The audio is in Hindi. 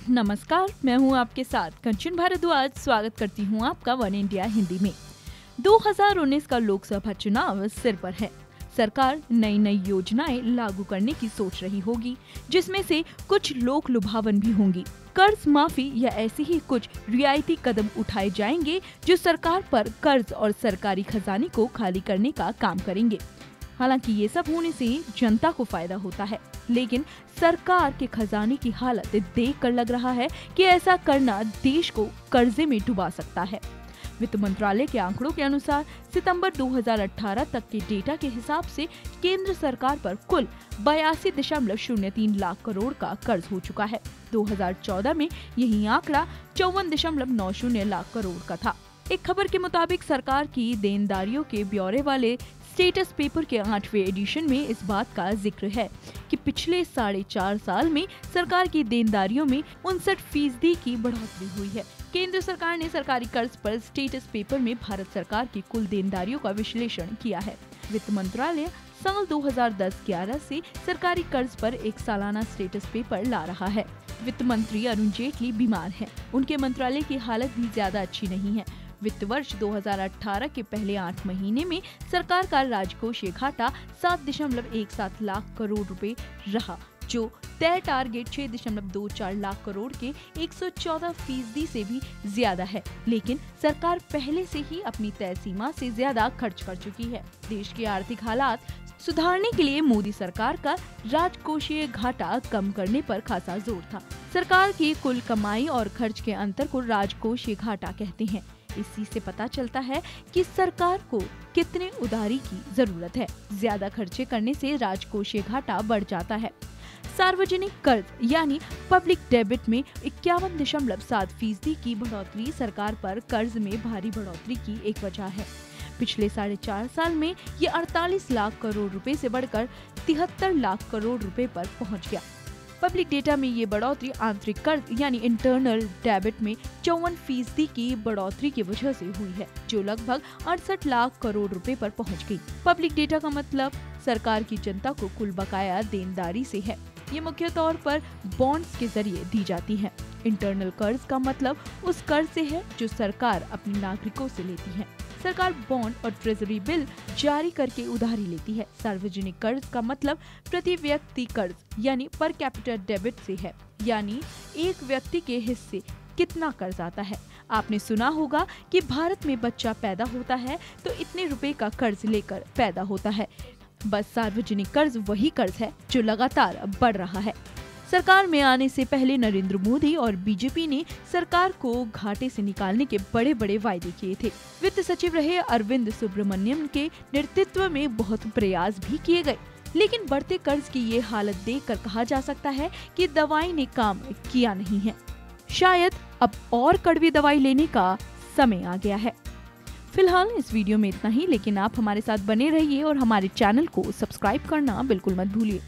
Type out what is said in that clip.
नमस्कार, मैं हूं आपके साथ कंचन भारद्वाज। स्वागत करती हूं आपका वन इंडिया हिंदी में। 2019 का लोकसभा चुनाव सिर पर है। सरकार नई नई योजनाएं लागू करने की सोच रही होगी, जिसमें से कुछ लोक लुभावन भी होंगी। कर्ज माफी या ऐसे ही कुछ रियायती कदम उठाए जाएंगे जो सरकार पर कर्ज और सरकारी खजाने को खाली करने का काम करेंगे। हालांकि ये सब होने से जनता को फायदा होता है, लेकिन सरकार के खजाने की हालत देखकर लग रहा है कि ऐसा करना देश को कर्जे में डुबा सकता है। वित्त मंत्रालय के आंकड़ों के अनुसार सितंबर 2018 तक के डेटा के हिसाब से केंद्र सरकार पर कुल 82.03 लाख करोड़ का कर्ज हो चुका है। 2014 में यही आंकड़ा 54.90 लाख करोड़ का था। एक खबर के मुताबिक सरकार की देनदारियों के ब्यौरे वाले स्टेटस पेपर के 8वें एडिशन में इस बात का जिक्र है कि पिछले 4.5 साल में सरकार की देनदारियों में 59% की बढ़ोतरी हुई है। केंद्र सरकार ने सरकारी कर्ज पर स्टेटस पेपर में भारत सरकार की कुल देनदारियों का विश्लेषण किया है। वित्त मंत्रालय साल 2010-11 से सरकारी कर्ज पर एक सालाना स्टेटस पेपर ला रहा है। वित्त मंत्री अरुण जेटली बीमार हैं। उनके मंत्रालय की हालत भी ज्यादा अच्छी नहीं है। वित्त वर्ष 2018 के पहले 8 महीने में सरकार का राजकोषीय घाटा 7.17 लाख करोड़ रुपए रहा, जो तय टारगेट 6.24 लाख करोड़ के 114% से भी ज्यादा है। लेकिन सरकार पहले से ही अपनी तय सीमा से ज्यादा खर्च कर चुकी है। देश की आर्थिक हालात सुधारने के लिए मोदी सरकार का राजकोषीय घाटा कम करने पर खासा जोर था। सरकार की कुल कमाई और खर्च के अंतर को राजकोषीय घाटा कहते हैं। इसी से पता चलता है कि सरकार को कितने उधारी की जरूरत है। ज्यादा खर्चे करने से राजकोषीय घाटा बढ़ जाता है। सार्वजनिक कर्ज यानी पब्लिक डेबिट में 51.7% की बढ़ोतरी सरकार पर कर्ज में भारी बढ़ोतरी की एक वजह है। पिछले 4.5 साल में ये 48 लाख करोड़ रुपए से बढ़कर 73 लाख करोड़ रुपए पर पहुंच गया। पब्लिक डेटा में ये बढ़ोतरी आंतरिक कर्ज यानी इंटरनल डेबिट में 54% की बढ़ोतरी की वजह से हुई है, जो लगभग 68 लाख करोड़ रुपए पर पहुंच गई। पब्लिक डेटा का मतलब सरकार की जनता को कुल बकाया देनदारी से है। ये मुख्य तौर पर बॉन्ड्स के जरिए दी जाती है। इंटरनल कर्ज का मतलब उस कर्ज से है जो सरकार अपने नागरिकों से लेती है। सरकार बॉन्ड और ट्रेजरी बिल जारी करके उधारी लेती है। सार्वजनिक कर्ज का मतलब प्रति व्यक्ति कर्ज यानी पर कैपिटा डेबिट से है, यानी एक व्यक्ति के हिस्से कितना कर्ज आता है। आपने सुना होगा कि भारत में बच्चा पैदा होता है तो इतने रुपए का कर्ज लेकर पैदा होता है। बस सार्वजनिक कर्ज वही कर्ज है जो लगातार बढ़ रहा है। सरकार में आने से पहले नरेंद्र मोदी और बीजेपी ने सरकार को घाटे से निकालने के बड़े बड़े वायदे किए थे। वित्त सचिव रहे अरविंद सुब्रमण्यम के नेतृत्व में बहुत प्रयास भी किए गए, लेकिन बढ़ते कर्ज की ये हालत देखकर कहा जा सकता है कि दवाई ने काम किया नहीं है। शायद अब और कड़वी दवाई लेने का समय आ गया है। फिलहाल इस वीडियो में इतना ही, लेकिन आप हमारे साथ बने रहिए और हमारे चैनल को सब्सक्राइब करना बिल्कुल मत भूलिए।